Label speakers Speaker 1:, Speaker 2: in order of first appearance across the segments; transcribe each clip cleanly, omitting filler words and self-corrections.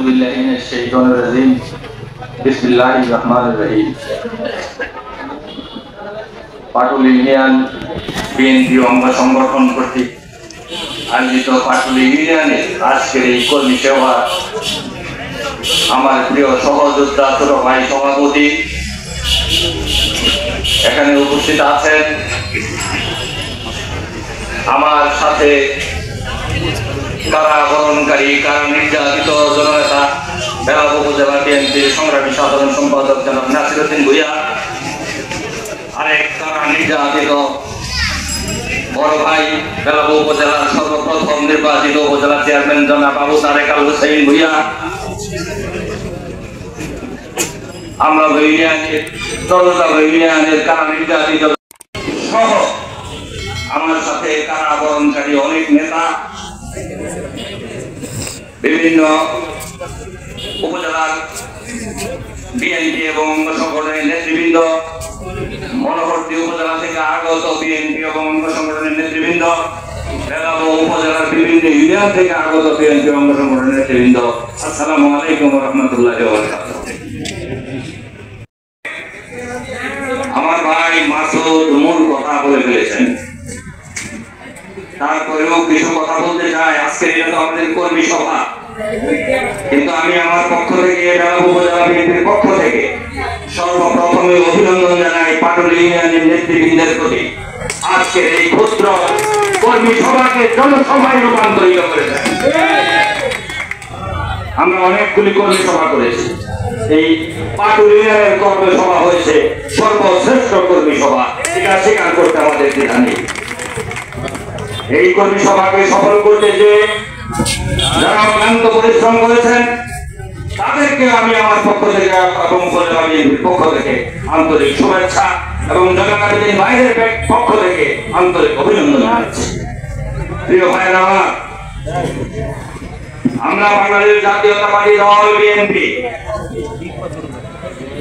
Speaker 1: আউযু বিল্লাহি মিনাশ শাইতানির রাজিম। বিসমিল্লাহির রহমানির রহিম। পাটুলি ইউনিয়ন বিএনপি অঙ্গ সংগঠন কর্তৃক আয়োজিত পাটুলি ইউনিয়নের আজকের এই কর্মী সভা আমার প্রিয় সহযোদ্ধা ছোট ভাই সভাপতি এখানে উপস্থিত আছেন, আমার সাথে কারাবরণকারী কারণ নির্যাতিত জননেতা বেলাব উপজেলা বিএনপির সংগ্রামী সাধারণ সম্পাদক জনাব নাসিরউদ্দিন ভূঁইয়া, আরেক কারা নির্যাতিত বড় ভাই বেলাব উপজেলার সর্বপ্রথম নির্বাচিত উপজেলা চেয়ারম্যান জনাব আবু তারেক আল হুসাইন ভূঁইয়া, আমরা ইউনিয়নের কারা নির্যাতিত সহ আমার সাথে কারাবরণকারী অনেক নেতা, বিভিন্ন উপজেলার বিএনপি এবং অঙ্গ সংগঠনের নেতৃবৃন্দ, মনোহরদী উপজেলা থেকে আগত বিএনপি এবং অঙ্গ সংগঠনের নেতৃবৃন্দ, বেলাব উপজেলার বিভিন্ন ইউনিয়ন থেকে আগত বিএনপি অঙ্গ সংগঠনের নেতৃবৃন্দ, আসসালামু আলাইকুম ওয়া রাহমাতুল্লাহি ওয়া বারাকাতুহু। আমার ভাই মাসুদ মূল কথা বলে ফেলেছেন, তারপরেও কিছু কথা বলতে চাই। আজকে এটা তো আমাদের কর্মী সভা, কিন্তু আমি আমার পক্ষ থেকে বেলাব উপজেলা বিএনপির পক্ষ থেকে সর্বপ্রথমে অভিনন্দন জানাই পাটুলি ইউনিয়নের নেতৃবৃন্দের প্রতি। আজকের এই ক্ষুদ্র কর্মী সভাকে জনসভায় রূপান্তরিত করেছেন। আমরা অনেকগুলি কর্মী সভা করেছি, এই পাটুলি ইউনিয়নের কর্মী সভা হয়েছে সর্বশ্রেষ্ঠ কর্মী সভা, এটা স্বীকার করতে আমাদের দ্বিধা নেই। এই কর্মী সভাকে সফল করতে যে যারা অক্লান্ত পরিশ্রম করেছেন তাদেরকে আমি আমার পক্ষ থেকে এবং উপজেলা বিএনপির পক্ষ থেকে আন্তরিক শুভেচ্ছা এবং জনগণের বাইরের পক্ষ থেকে আন্তরিক অভিনন্দন জানাচ্ছি। প্রিয় ভাইরা, আমরা বাংলাদেশ জাতীয়তাবাদী দল বিএনপি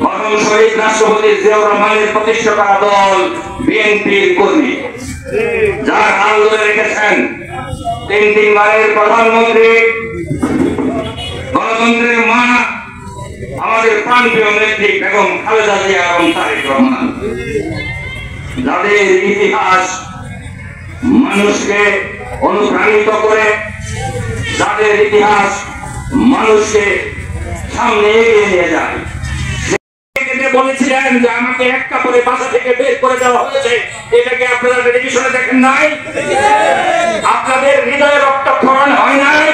Speaker 1: মরহুম শহীদ রাষ্ট্রপতি জিয়াউর রহমানের প্রতিষ্ঠাতা দল বিএনপির কর্মী, যার হাল ধরে রেখেছেন তিনবারের প্রধানমন্ত্রী, গণতন্ত্রের মা, আমাদের প্রাণপ্রিয় নেত্রী বেগম খালেদা জিয়া এবং তারেক রহমান, যাদের ইতিহাস মানুষকে অনুপ্রাণিত করে, যাদের ইতিহাস মানুষকে সামনে এগিয়ে নিয়ে যায়। বলেছিলেন যে আমাকে এক কাপড়ে বাসা থেকে বের করে দেওয়া হয়েছে, এটাকে আপনারা টেলিভিশনে দেখেন নাই? আপনাদের হৃদয়ে রক্তক্ষরণ হয় নাই?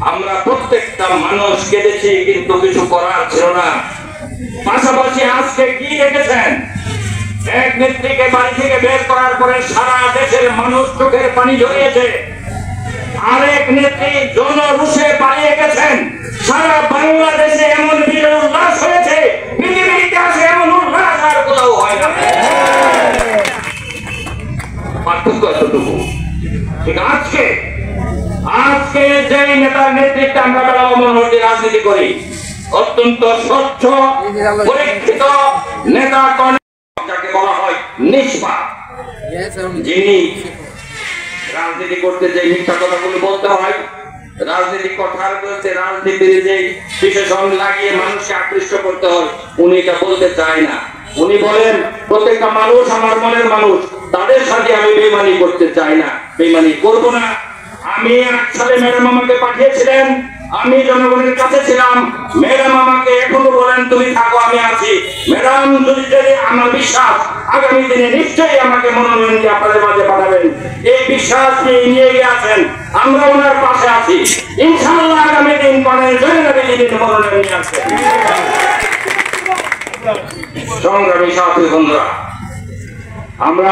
Speaker 1: আমরা প্রত্যেকটা মানুষ কেঁদেছি, কিন্তু কিছু করার ছিল না। পাশাপাশি আজকে কি দেখেছেন, এক নেত্রীকে বাড়ি থেকে বের করার পরে সারা দেশের মানুষ চোখের পানি ঝরিয়েছে। আরেক নেত্রী জনরোষে পালিয়ে গেছেন। সারা বাংলাদেশে এমন বিজয় উল্লাস হয়েছে, পৃথিবীর ইতিহাসে এমন উল্লাস আর কোথাও হয় না। পার্থক্য এতটুকু। ঠিক আজকে যে নেতার নেতৃত্বে আমরা বেলাব মনোহরদী রাজনীতি করি, অত্যন্ত স্বচ্ছ পরীক্ষিত নেতা যাকে বলা হয় নিষ্পাপ, যিনি রাজনীতি করতে যে মিথ্যা কথাগুলো বলতে হয়, রাজনীতি কথার বলতে রাজনীতির যে বিশেষণ লাগিয়ে মানুষকে আকৃষ্ট করতে হয়, উনি এটা বলতে চায় না। উনি বলেন প্রত্যেকটা মানুষ আমার মনের মানুষ, তাদের সাথে আমি বেইমানি করতে চাই না, বেইমানি করব না। আমি 8 সালে ম্যাডাম আমাকে পাঠিয়েছিলেন, আমি জনগণের কাছে ছিলাম। ম্যাডাম আমাকে এখনো বলেন তুমি থাকো, আমি আছি। ম্যাডাম যদি আমার বিশ্বাস আগামী দিনে নিশ্চয়ই আমাকে মনোনয়ন দিয়ে আপনাদের মাঝে পাঠাবেন, এই বিশ্বাস নিয়ে গিয়েছেন। আমরা ওনার পাশে আছি, ইনশাআল্লাহ আগামী দিন পানের মনোনয়ন নিয়ে আসবেন। সংগ্রামী সাথী বন্ধুরা, আমরা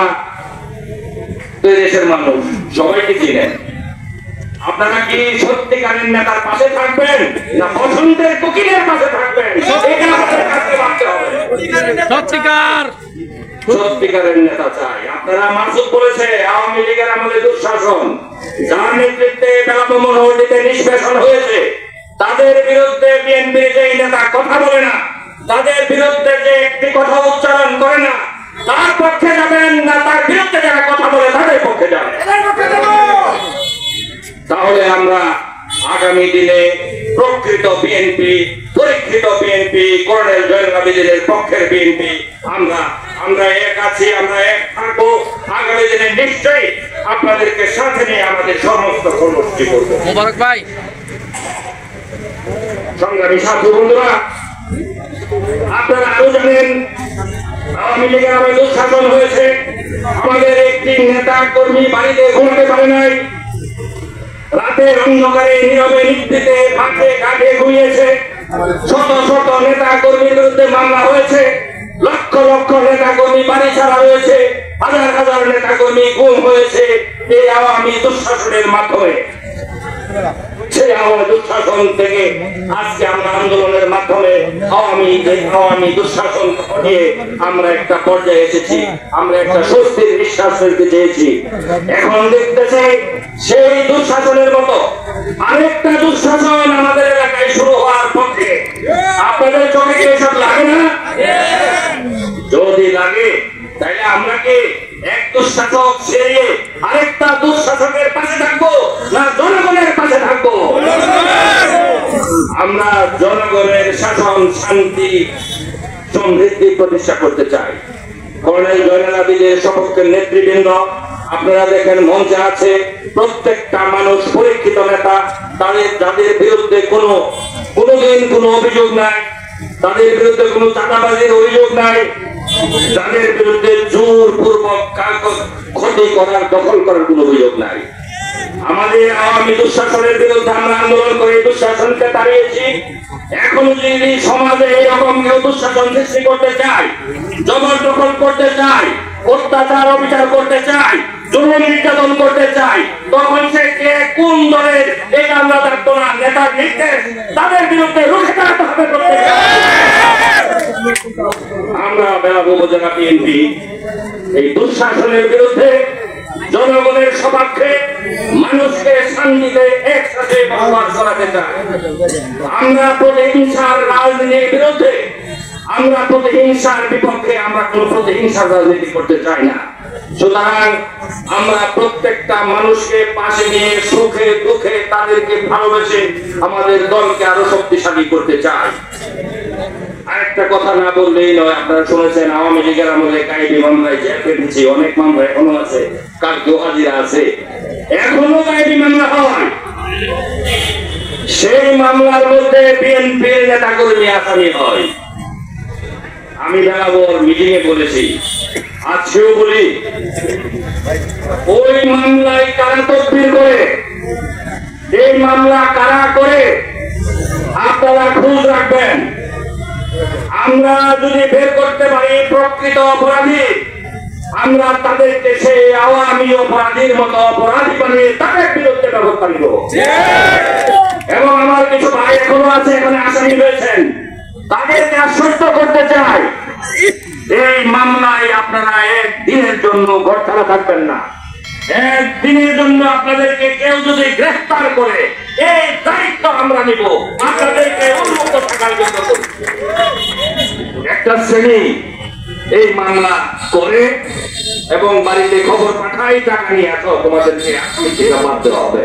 Speaker 1: দেশের মানুষ সবাইকে চিনেন। আপনারা কি সত্যিকারের নেতার পাশে থাকবেন না বসন্তের কোকিলের পাশে থাকবেন? সত্যিকারের নেতা চাই। আপনারা মাসুদ বলেছে আওয়ামী লীগের আমলে দুঃশাসন, যার নেতৃত্বে বেলাব মনোহরদীতে নিষ্পেষণ হয়েছে, তাদের বিরুদ্ধে বিএনপির যে নেতা কথা বলে না, তাদের বিরুদ্ধে যে একটি কথা উচ্চারণ করে না, তার পক্ষে যাবেন না তার বিরুদ্ধে যারা কথা বলে তাদের পক্ষে যাবেন? তাহলে আমরা আগামী দিনে প্রকৃত বিএনপি, পরীক্ষিত বিএনপি, কর্নেল জয়নুল আবেদিনের পক্ষের বিএনপি, আমরা এক আছি, আমরা এক থাকবো। আগামী দিনে নিশ্চয়ই আপনাদেরকে সাথে নিয়ে আমাদের সমস্ত কর্মসূচি করবো।
Speaker 2: মোবারক ভাই,
Speaker 1: সংগ্রামী সাথী বন্ধুরা, আপনারা আরো জানেন আওয়ামী লীগের আমলে দুঃশাসন হয়েছে। আমাদের একটি নেতা কর্মী বাড়িতে ঘুমাতে পারে নাই, রাতের অন্ধকারে নীরবে নিভৃতে মাঠে ঘাটে ঘুমিয়েছে। শত শত নেতা কর্মীর বিরুদ্ধে মামলা হয়েছে, লক্ষ লক্ষ নেতা কর্মী বাড়ি ছাড়া হয়েছে, হাজার হাজার নেতা কর্মী গুম হয়েছে এই আওয়ামী দুঃশাসনের মাধ্যমে। সেই আওয়ামী দুঃশাসন থেকে আজকে আমরা আন্দোলনের মাধ্যমে আওয়ামী দুঃশাসন নিয়ে আমরা একটা পর্যায়ে এসেছি, আমরা একটা স্বস্তির নিঃশ্বাস ফেলতে চেয়েছি। এখন দেখতেছে সেই দুঃশাসনের মতো আরেকটা দুঃশাসন আমাদের এলাকায় শুরু হওয়ার পক্ষে। আপনাদের চোখে কি এসব লাগে না? যদি লাগে তাহলে আমরা কি এক দুঃশাসক সেরিয়ে আরেকটা দুঃশাসকের পাশে থাকবো না জনগণের পাশে থাকবো? আমরা জনগণের শাসন, শান্তি, সমৃদ্ধি প্রতিষ্ঠা করতে চাই। কর্নেল জয়নুল আবেদিনের সপক্ষের নেতৃবৃন্দ আপনারা দেখেন মঞ্চে আছে, প্রত্যেকটা মানুষ পরীক্ষিত নেতা। যাদের বিরুদ্ধে কোনোদিন কোনো অভিযোগ নাই, তাদের বিরুদ্ধে কোনো চাঁদাবাজির অভিযোগ নাই, যাদের বিরুদ্ধে জোরপূর্বক ক্ষতি করার, দখল করার কোনো অভিযোগ নাই। আমাদের আওয়ামী দুঃশাসনের বিরুদ্ধে আমরা আন্দোলন করে দুঃশাসনকে তাড়িয়েছি। এখন যদি সমাজে এরকম কেউ দুঃশাসন সৃষ্টি করতে চায়, জবরদখল করতে চায়, অত্যাচার অবিচার করতে চায়, জুলুম নির্যাতন করতে চায়, তখন সে কে কোন দলের এটা আমরা থাকবো না। নেতার নির্দেশ তাদের বিরুদ্ধে রুখে দাঁড়াতে হবে। আমরা বেলাব উপজেলা বিএনপি এই দুঃশাসনের বিরুদ্ধে জনগণের সপক্ষে মানুষকে শান্তিতে একসাথে বসবাস করাতে চাই। আমরা প্রতিহিংসার রাজনীতির বিরুদ্ধে, আমরা প্রতিহিংসার বিপক্ষে, আমরা কোন প্রতিহিংসার রাজনীতি করতে চাই না। সুতরাং আমরা প্রত্যেকটা মানুষকে পাশে নিয়ে সুখে দুঃখে তাদেরকে ভালোবেসে আমাদের দলকে আরো শক্তিশালী করতে চাই। আরেকটা কথা না বললেই নয়, আপনারা শুনেছেন আওয়ামী লীগের আমলে কাইদি মামলায় জেল কেটেছি, অনেক মামলা এখনো আছে, কালকেও হাজিরা আছে, এখনো কাইদি মামলা হয়। সেই মামলার মধ্যে বিএনপির নেতা কর্মী আসামি হয়। আমি বেলাবর মিটিং এ বলেছি, আজকেও বলি, ওই মামলায় কারা তদবির করে, এই মামলা কারা করে আপনারা খোঁজ রাখবেন। আমরা যদি বের করতে পারি প্রকৃত অপরাধী, আমরা তাদেরকে সেই আওয়ামী অপরাধীর মতো অপরাধী বানিয়ে তাদের বিরুদ্ধে ব্যবস্থা নিব। এবং আমার কিছু ভাই এখনো আছে এখানে আসামি রয়েছেন, তাদেরকে আশ্বস্ত করতে চাই, এই মামলায় আপনারা একদিনের জন্য ঘরছাড়া থাকবেন না। একদিনের জন্য আপনাদেরকে কেউ যদি গ্রেফতার করে, এই দায়িত্ব আমরা নিব, আপনাদেরকে উন্মুক্ত থাকার জন্য। একটা শ্রেণী এই মামলা করে এবং বাড়িতে খবর পাঠাই, টাকা নিয়ে আসো, তোমাদেরকে মারতে হবে।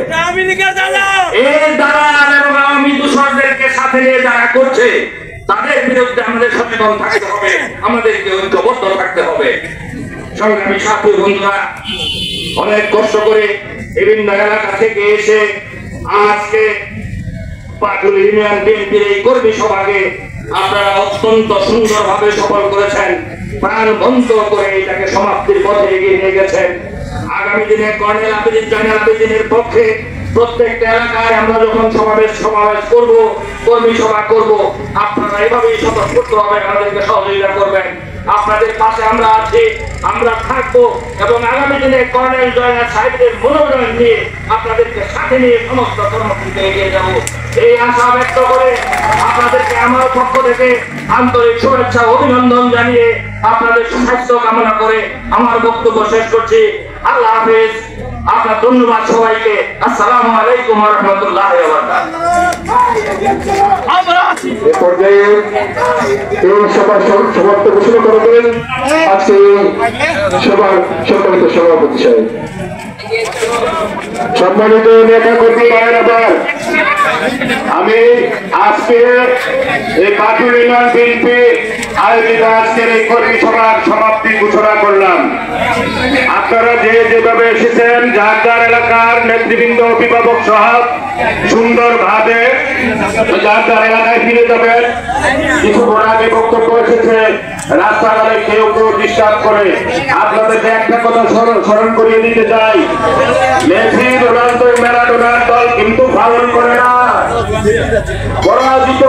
Speaker 1: এই দালাল এবং আওয়ামী দূষণদেরকে সাথে নিয়ে যারা করছে তাদের বিরুদ্ধে আমাদের সচেতন থাকতে হবে, আমাদেরকে ঐক্যবদ্ধ থাকতে হবে। সংগ্রামী সাথী বন্ধুরা, অনেক কষ্ট করে বিভিন্ন এলাকা থেকে এসে আজকে পাটুলি ইউনিয়ন বিএনপির এই কর্মী সভাকে আপনারা অত্যন্ত সুন্দরভাবে সফল করেছেন, প্রাণ বন্ধ করে এটাকে সমাপ্তির পথে এগিয়ে নিয়ে গেছেন। আগামী দিনে কর্নেল আবেদিন, জয়নুল আবেদিনের পক্ষে প্রত্যেকটা এলাকায় আমরা যখন সমাবেশ করব, কর্মী সভা করব, আপনারা এভাবেই স্বতঃস্ফূর্তভাবে আমাদেরকে সহযোগিতা করবেন। আপনাদের পাশে আমরা আছি, আমরা থাকবো এবং আগামী দিনে কর্নেল জয়নুল সাহেবের মনোনয়ন নিয়ে আপনাদেরকে সাথে নিয়ে সমস্ত কর্মসূচিতে এগিয়ে যাব, এই আশা ব্যক্ত করে আপনাদেরকে আমার পক্ষ থেকে আন্তরিক শুভেচ্ছা অভিনন্দন জানিয়ে আপনাদের সুস্বাস্থ্য কামনা করে আমার বক্তব্য শেষ করছি। আল্লাহ হাফেজ। আপনার ধন্যবাদ সবাইকে। আসসালামু আলাইকুম ওয়া রাহমাতুল্লাহি ওয়া বারাকাতুহু।
Speaker 3: এ পর্যায়ে এই সভার সমাপ্ত ঘোষণা করবেন আজকে সভার সম্মানিত সভাপতি সাহেব। সম্মানিত নেতা কর্মী ভাইয়েরা, আজকে এই কাটুল ইউনিয়ন বিএনপি আয়োজিত আজকের এই কর্মী সভার সমাপ্তি ঘোষণা করলাম। আপনারা যেভাবে এসেছেন যার যার এলাকার নেতৃবৃন্দ অভিভাবক সহ সুন্দরভাবে যার যার এলাকায় ফিরে যাবেন। কিছুক্ষণ আগে বক্তব্য এসেছে রাস্তাঘাটে কেউ কেউ ডিস্টার্ব করে। আপনাদেরকে একটা কথা স্মরণ করিয়ে দিতে চাই, মেসি রোনালদো ম্যারাডোনার দল কিন্তু ফাউল করে না, পরাজিত